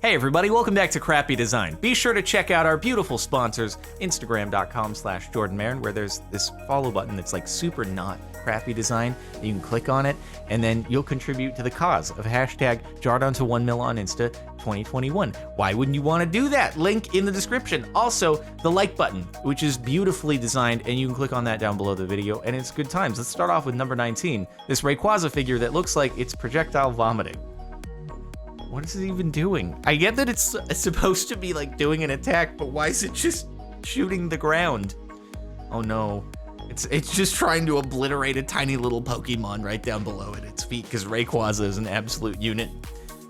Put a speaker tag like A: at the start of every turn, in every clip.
A: Hey everybody, welcome back to Crappy Design. Be sure to check out our beautiful sponsors, Instagram.com/JordanMarin, where there's this follow button that's like super not crappy design. You can click on it, and then you'll contribute to the cause of hashtag JardanTo1mil on Insta 2021. Why wouldn't you want to do that? Link in the description. Also, the like button, which is beautifully designed, and you can click on that down below the video, and it's good times. Let's start off with number 19, this Rayquaza figure that looks like it's projectile vomiting. What is it even doing? I get that it's supposed to be like doing an attack, but why is it just shooting the ground? Oh no. It's just trying to obliterate a tiny little Pokemon right down below at its feet, because Rayquaza is an absolute unit.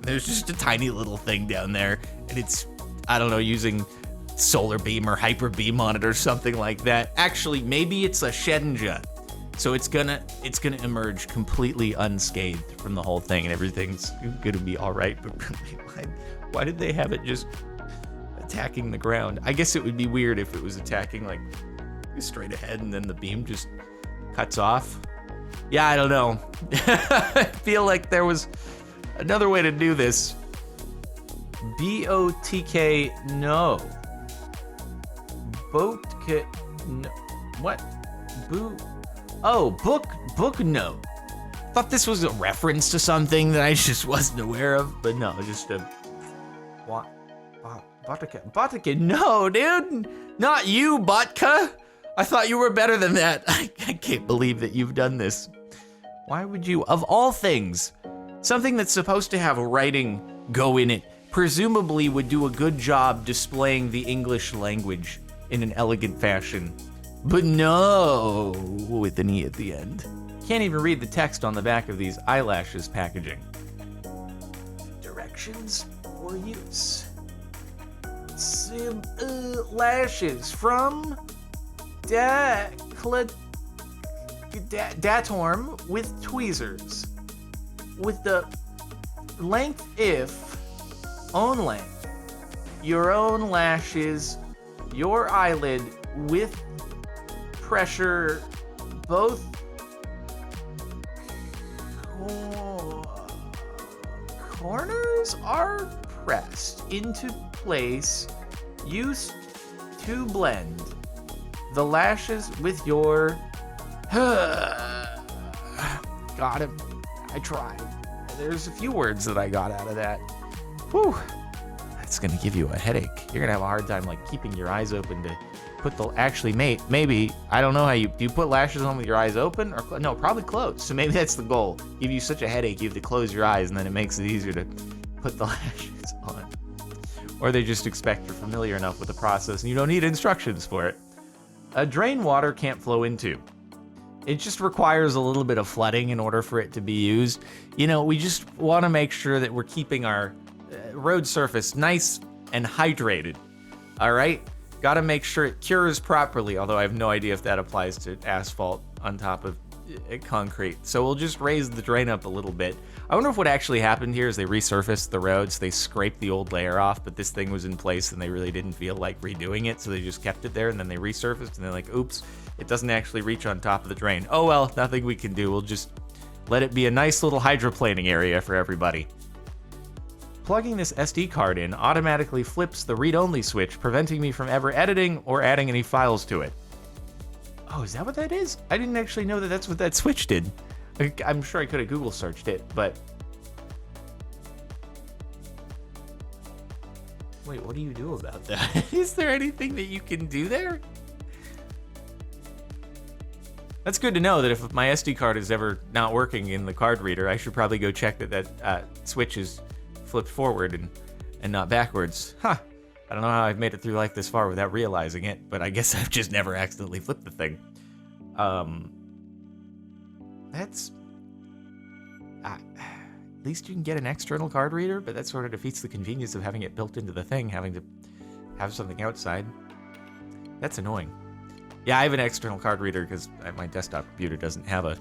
A: There's just a tiny little thing down there, and it's, I don't know, using Solar Beam or Hyper Beam on it or something like that. Actually, maybe it's a Shedinja. So it's gonna emerge completely unscathed from the whole thing, and everything's gonna be all right. But why did they have it just attacking the ground? I guess it would be weird if it was attacking like straight ahead and then the beam just cuts off. Yeah, I don't know. I feel like there was another way to do this. B-O-T-K, no. Boat-K, no. What? Boo. Oh, book note. Thought this was a reference to something that I just wasn't aware of, but no, just a what? Botka? No, dude, not you, Botka. I thought you were better than that. I can't believe that you've done this. Why would you, of all things, something that's supposed to have writing go in it, presumably would do a good job displaying the English language in an elegant fashion. But no, with an E at the end. Can't even read the text on the back of these eyelashes packaging. Directions for use. Lashes from Datorm with tweezers. With the length if, own length. Your own lashes, your eyelid with pressure, both corners are pressed into place, used to blend the lashes with your got him. I tried. There's a few words that I got out of that. Whew. That's gonna give you a headache. You're gonna have a hard time like keeping your eyes open to put the, actually maybe, I don't know how do you put lashes on with your eyes open? Or no, probably closed. So maybe that's the goal. Give you such a headache, you have to close your eyes, and then it makes it easier to put the lashes on. Or they just expect you're familiar enough with the process and you don't need instructions for it. A drain water can't flow into. It just requires a little bit of flooding in order for it to be used. You know, we just want to make sure that we're keeping our road surface nice and hydrated. All right? Got to make sure it cures properly, although I have no idea if that applies to asphalt on top of concrete. So we'll just raise the drain up a little bit. I wonder if what actually happened here is they resurfaced the roads, they scraped the old layer off, but this thing was in place and they really didn't feel like redoing it, so they just kept it there, and then they resurfaced, and they're like, oops, it doesn't actually reach on top of the drain. Oh well, nothing we can do. We'll just let it be a nice little hydroplaning area for everybody. Plugging this SD card in automatically flips the read-only switch, preventing me from ever editing or adding any files to it. Oh, is that what that is? I didn't actually know that that's what that switch did. I'm sure I could have Google searched it, but... Wait, what do you do about that? Is there anything that you can do there? That's good to know that if my SD card is ever not working in the card reader, I should probably go check that switch is flipped forward and not backwards. Huh. I don't know how I've made it through life this far without realizing it, but I guess I've just never accidentally flipped the thing. That's... at least you can get an external card reader, but that sort of defeats the convenience of having it built into the thing, having to have something outside. That's annoying. Yeah, I have an external card reader because my desktop computer doesn't have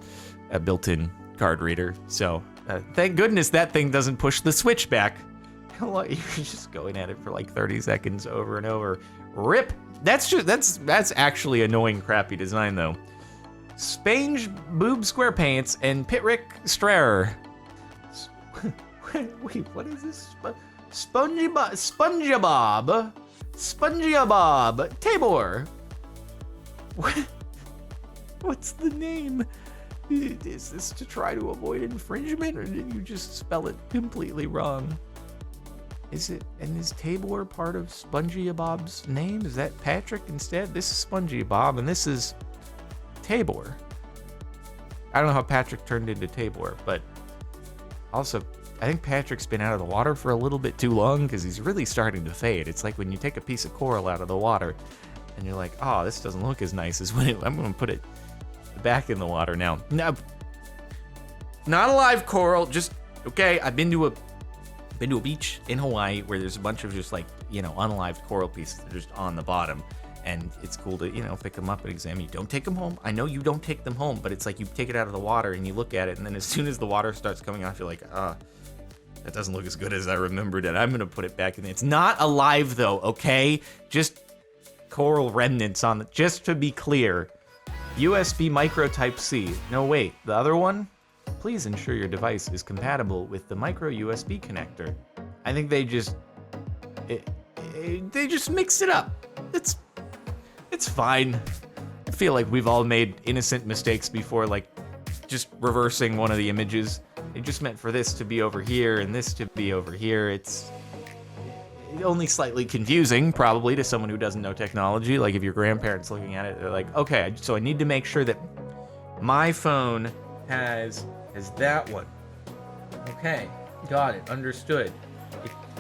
A: a built-in card reader, so thank goodness that thing doesn't push the switch back. You're just going at it for like 30 seconds over and over. RIP! That's actually annoying, crappy design though. SpongeBob Square Paints and Pitrick Strayer. Wait, what is this? SpongeBob Table. What's the name? Is this to try to avoid infringement, or did you just spell it completely wrong? Is Tabor part of SpongeBob's name? Is that Patrick instead? This is SpongeBob, and this is Tabor. I don't know how Patrick turned into Tabor, but also, I think Patrick's been out of the water for a little bit too long because he's really starting to fade. It's like when you take a piece of coral out of the water, and you're like, oh, this doesn't look as nice as when I'm going to put it back in the water now. No, not a live coral. Just okay. I've been to a beach in Hawaii where there's a bunch of just like unalived coral pieces that are just on the bottom, and it's cool to pick them up and examine. You don't take them home. I know you don't take them home, but it's like you take it out of the water and you look at it, and then as soon as the water starts coming off, you're like, that doesn't look as good as I remembered it. I'm gonna put it back in. It's not alive though. Okay, just coral remnants on it. Just to be clear. USB micro type C. No, wait, the other one? Please ensure your device is compatible with the micro USB connector. I think they just mix it up. It's fine. I feel like we've all made innocent mistakes before, like just reversing one of the images. It just meant for this to be over here and this to be over here. It's only slightly confusing, probably, to someone who doesn't know technology. Like, if your grandparents looking at it, they're like, okay, so I need to make sure that my phone has that one. Okay, got it, understood.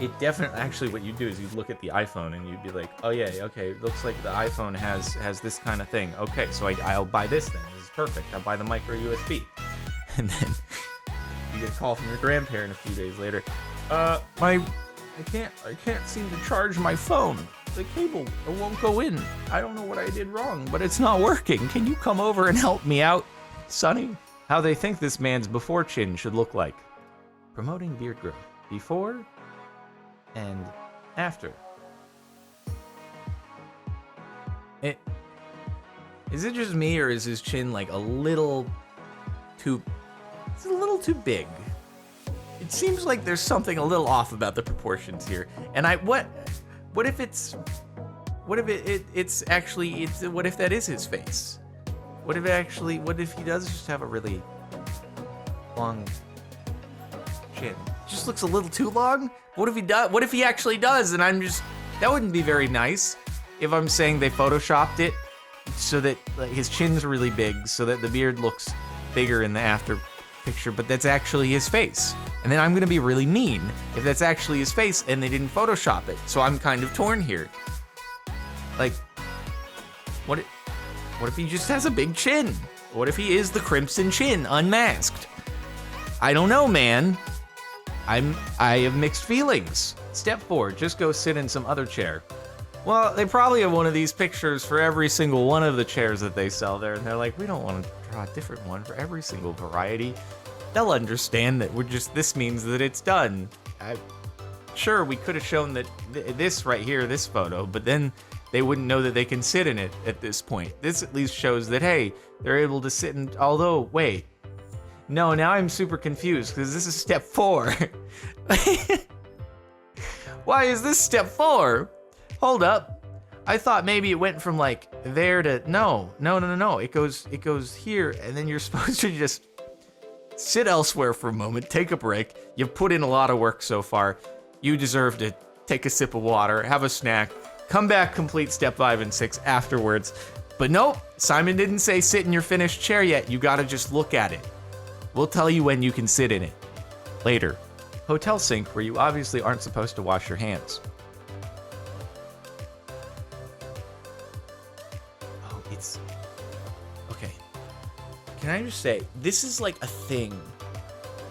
A: It definitely, actually, what you do is you look at the iPhone and you'd be like, oh yeah, okay, it looks like the iPhone has this kind of thing. Okay, so I'll buy this then. This is perfect. I'll buy the micro USB. And then you get a call from your grandparent a few days later. I can't seem to charge my phone. The cable, it won't go in. I don't know what I did wrong, but it's not working. Can you come over and help me out, Sonny? How they think this man's before chin should look like. Promoting beard growth. Before and after. Is it just me, or is his chin like a little too... It's a little too big. It seems like there's something a little off about the proportions here. And what if it's that is his face? What if he does just have a really long chin? It just looks a little too long? What if he actually does, and that wouldn't be very nice if I'm saying they photoshopped it so that like, his chin's really big so that the beard looks bigger in the after picture, but that's actually his face. And then I'm gonna be really mean if that's actually his face and they didn't Photoshop it. So I'm kind of torn here. Like, what if he just has a big chin? What if he is the Crimson Chin unmasked? I don't know, man. I have mixed feelings. Step 4, just go sit in some other chair. Well, they probably have one of these pictures for every single one of the chairs that they sell there, and they're like, we don't want to draw a different one for every single variety. They'll understand that this means that it's done. Sure, we could have shown that this right here, this photo, but then they wouldn't know that they can sit in it at this point. This at least shows that, hey, they're able to sit in, although, wait. No, now I'm super confused, because this is step 4. Why is this step 4? Hold up. I thought maybe it went from like there to no. It goes here, and then you're supposed to just sit elsewhere for a moment, take a break. You've put in a lot of work so far. You deserve to take a sip of water, have a snack, come back, complete step 5 and 6 afterwards. But nope, Simon didn't say sit in your finished chair yet. You gotta just look at it. We'll tell you when you can sit in it. Later. Hotel sink where you obviously aren't supposed to wash your hands. Okay. Can I just say, this is like a thing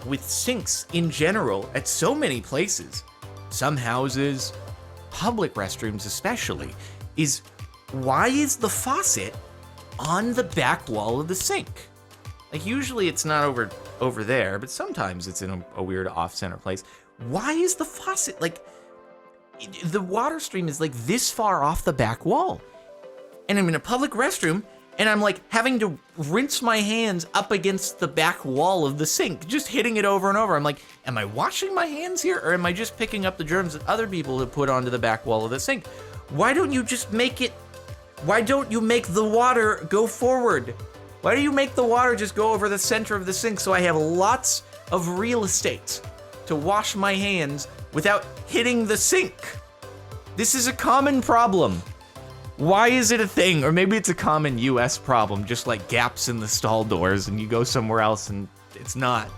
A: with sinks in general at so many places, some houses, public restrooms especially, is why is the faucet on the back wall of the sink? Like usually it's not over there, but sometimes it's in a weird off-center place. Why is the faucet, like, the water stream is like this far off the back wall? And I'm in a public restroom, and I'm like having to rinse my hands up against the back wall of the sink, just hitting it over and over. I'm like, am I washing my hands here, or am I just picking up the germs that other people have put onto the back wall of the sink? Why don't you just make it, why don't you make the water go forward? Why do you make the water just go over the center of the sink so I have lots of real estate to wash my hands without hitting the sink? This is a common problem. Why is it a thing? Or maybe it's a common US problem, just like gaps in the stall doors and you go somewhere else and it's not.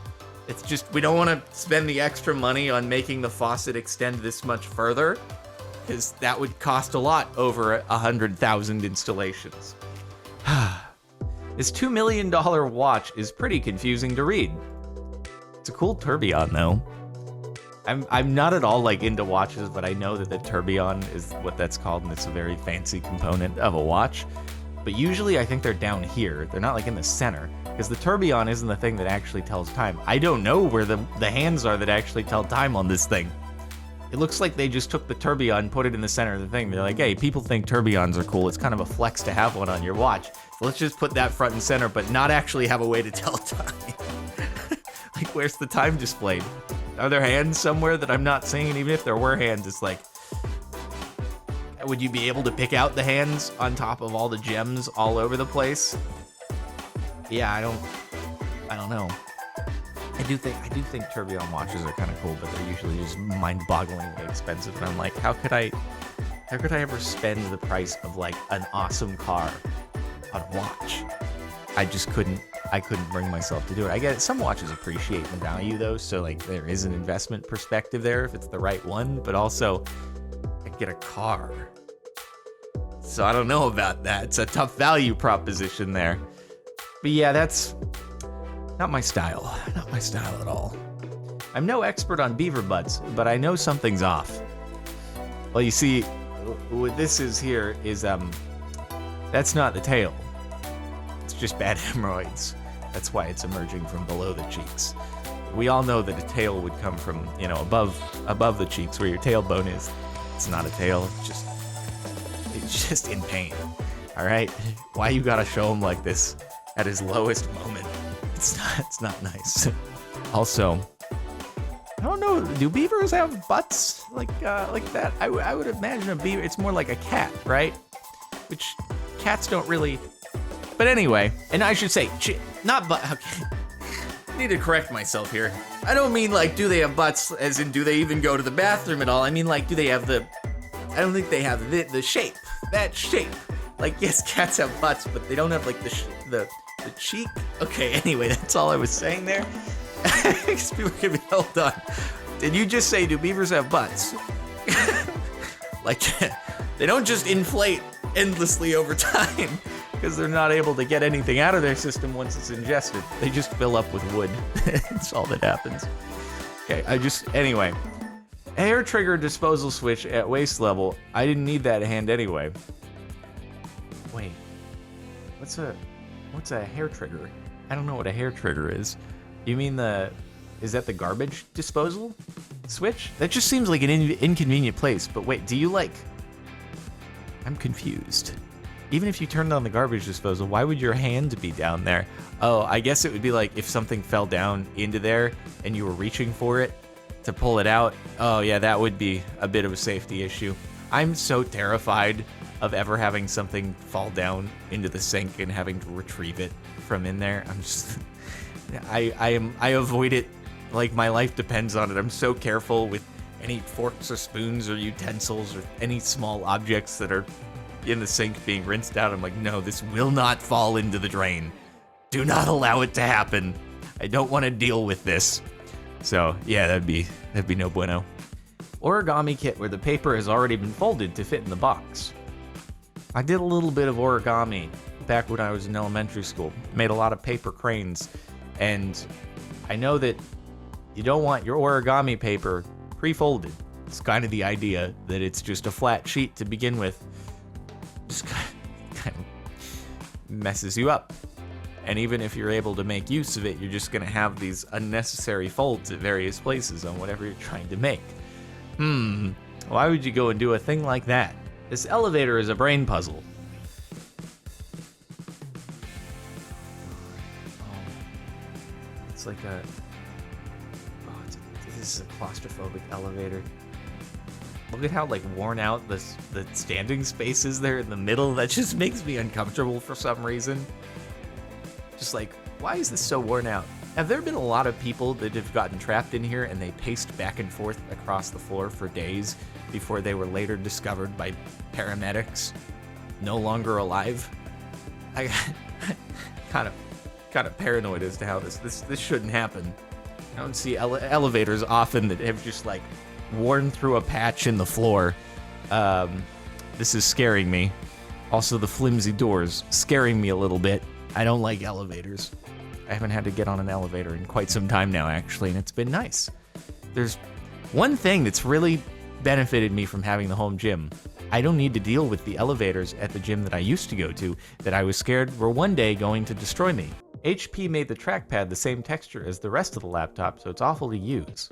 A: It's just, we don't want to spend the extra money on making the faucet extend this much further, because that would cost a lot over 100,000 installations. This $2 million watch is pretty confusing to read. It's a cool tourbillon though. I'm not at all like into watches, but I know that the tourbillon is what that's called, and it's a very fancy component of a watch. But usually I think they're down here. They're not like in the center, because the tourbillon isn't the thing that actually tells time. I don't know where the hands are that actually tell time on this thing. It looks like they just took the tourbillon, put it in the center of the thing. They're like, hey, people think tourbillons are cool. It's kind of a flex to have one on your watch. So let's just put that front and center, but not actually have a way to tell time. Like, where's the time displayed? Are there hands somewhere that I'm not seeing? And even if there were hands, it's like, would you be able to pick out the hands on top of all the gems all over the place? Yeah, I don't know. I do think tourbillon watches are kind of cool, but they're usually just mind-bogglingly expensive. And I'm like, how could I ever spend the price of like an awesome car on a watch? I couldn't bring myself to do it. I get it. Some watches appreciate in value though, so like there is an investment perspective there if it's the right one, but also I get a car. So I don't know about that. It's a tough value proposition there. But yeah, that's not my style. Not my style at all. I'm no expert on beaver butts, but I know something's off. Well, you see, what this is here is, that's not the tail. It's just bad hemorrhoids. That's why it's emerging from below the cheeks. We all know that a tail would come from, above the cheeks where your tailbone is. It's not a tail, it's just in pain. All right? Why you gotta show him like this at his lowest moment? It's not nice. Also, I don't know, do beavers have butts like that? I would imagine a beaver, it's more like a cat, right? Which cats don't really. But anyway, and I should say, not butt. Okay, I need to correct myself here. I don't mean like, do they have butts, as in, do they even go to the bathroom at all? I mean like, do they have the? I don't think they have the shape. That shape. Like, yes, cats have butts, but they don't have like the cheek. Okay, anyway, that's all I was saying there. People can be held on. Did you just say, do beavers have butts? Like, they don't just inflate endlessly over time because they're not able to get anything out of their system once it's ingested. They just fill up with wood. That's all that happens. Okay, anyway. Hair trigger disposal switch at waist level. I didn't need that hand anyway. Wait, what's a hair trigger? I don't know what a hair trigger is. You mean is that the garbage disposal switch? That just seems like an inconvenient place, but wait, do you like, I'm confused. Even if you turned on the garbage disposal, why would your hand be down there? Oh, I guess it would be like if something fell down into there and you were reaching for it to pull it out. Oh yeah, that would be a bit of a safety issue. I'm so terrified of ever having something fall down into the sink and having to retrieve it from in there. I'm just, I avoid it like my life depends on it. I'm so careful with any forks or spoons or utensils or any small objects that are in the sink being rinsed out. I'm like, no, this will not fall into the drain. Do not allow it to happen. I don't want to deal with this. So yeah, that'd be no bueno. Origami kit where the paper has already been folded to fit in the box. I did a little bit of origami back when I was in elementary school. Made a lot of paper cranes, and I know that you don't want your origami paper pre-folded. It's kind of the idea that it's just a flat sheet to begin with. Just kind of messes you up. And even if you're able to make use of it, you're just gonna have these unnecessary folds at various places on whatever you're trying to make. Why would you go and do a thing like that? This elevator is a brain puzzle. It's like a... Oh, this is a claustrophobic elevator. Look at how, like, worn out the standing space is there in the middle. That just makes me uncomfortable for some reason. Just like, why is this so worn out? Have there been a lot of people that have gotten trapped in here and they paced back and forth across the floor for days before they were later discovered by paramedics, no longer alive? I kind of paranoid as to how this shouldn't happen. I don't see elevators often that have just like worn through a patch in the floor. This is scaring me. Also, the flimsy doors scaring me a little bit. I don't like elevators. I haven't had to get on an elevator in quite some time now, actually, and it's been nice. There's one thing that's really benefited me from having the home gym. I don't need to deal with the elevators at the gym that I used to go to that I was scared were one day going to destroy me. HP made the trackpad the same texture as the rest of the laptop, so it's awful to use.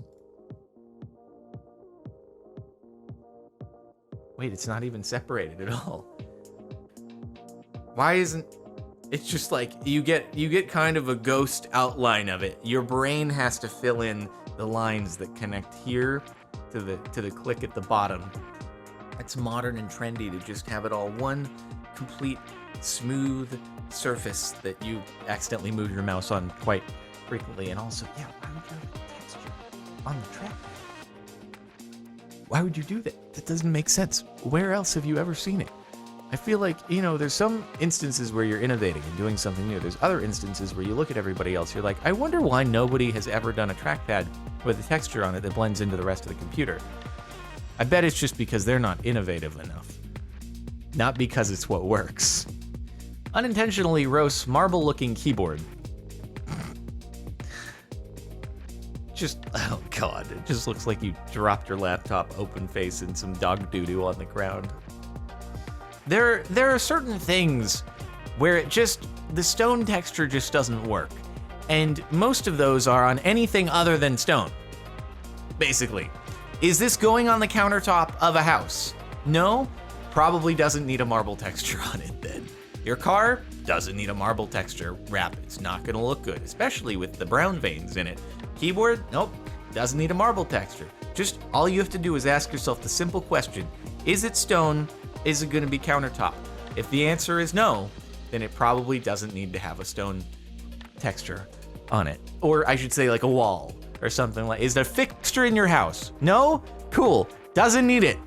A: Wait, it's not even separated at all. Why isn't... It's just like you get kind of a ghost outline of it. Your brain has to fill in the lines that connect here to the click at the bottom. It's modern and trendy to just have it all one complete smooth surface that you accidentally move your mouse on quite frequently. And also, yeah, why would you have a texture on the trackpad? Why would you do that? That doesn't make sense. Where else have you ever seen it? I feel like, you know, there's some instances where you're innovating and doing something new. There's other instances where you look at everybody else, you're like, I wonder why nobody has ever done a trackpad with a texture on it that blends into the rest of the computer. I bet it's just because they're not innovative enough. Not because it's what works. Unintentionally roast marble-looking keyboard. Just, oh god, it just looks like you dropped your laptop open face in some dog doo-doo on the ground. There are certain things where the stone texture just doesn't work. And most of those are on anything other than stone. Basically. Is this going on the countertop of a house? No? Probably doesn't need a marble texture on it then. Your car doesn't need a marble texture wrap. It's not gonna look good, especially with the brown veins in it. Keyboard? Nope. Doesn't need a marble texture. Just all you have to do is ask yourself the simple question, is it stone? Is it going to be countertop? If the answer is no, then it probably doesn't need to have a stone texture on it. Or I should say like a wall or something like, is there a fixture in your house? No? Cool. Doesn't need it.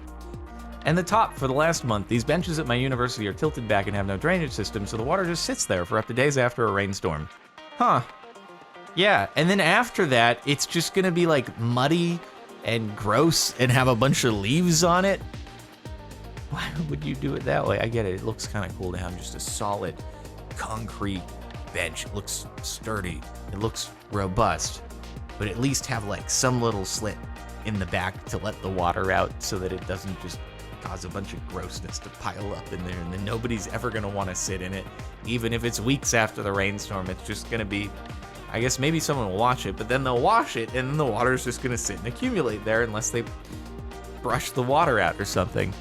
A: And the top, for the last month, these benches at my university are tilted back and have no drainage system, so the water just sits there for up to days after a rainstorm. Huh. Yeah, and then after that, it's just going to be like muddy and gross and have a bunch of leaves on it. Why would you do it that way? I get it. It looks kind of cool to have just a solid concrete bench. It looks sturdy. It looks robust. But at least have like some little slit in the back to let the water out so that it doesn't just cause a bunch of grossness to pile up in there. And then nobody's ever going to want to sit in it. Even if it's weeks after the rainstorm, it's just going to be... I guess maybe someone will watch it, but then they'll wash it and then the water's just going to sit and accumulate there unless they brush the water out or something.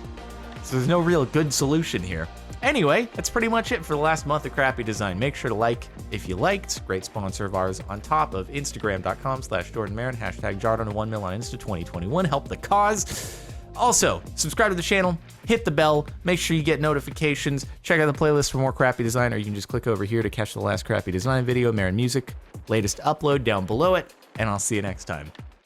A: So there's no real good solution here. Anyway, that's pretty much it for the last month of Crappy Design. Make sure to like if you liked. Great sponsor of ours on top of Instagram.com/JordanMarin, hashtag Jordan1mil on Insta 2021. Help the cause. Also, subscribe to the channel, hit the bell, make sure you get notifications, check out the playlist for more Crappy Design, or you can just click over here to catch the last Crappy Design video, Marin Music, latest upload down below it, and I'll see you next time.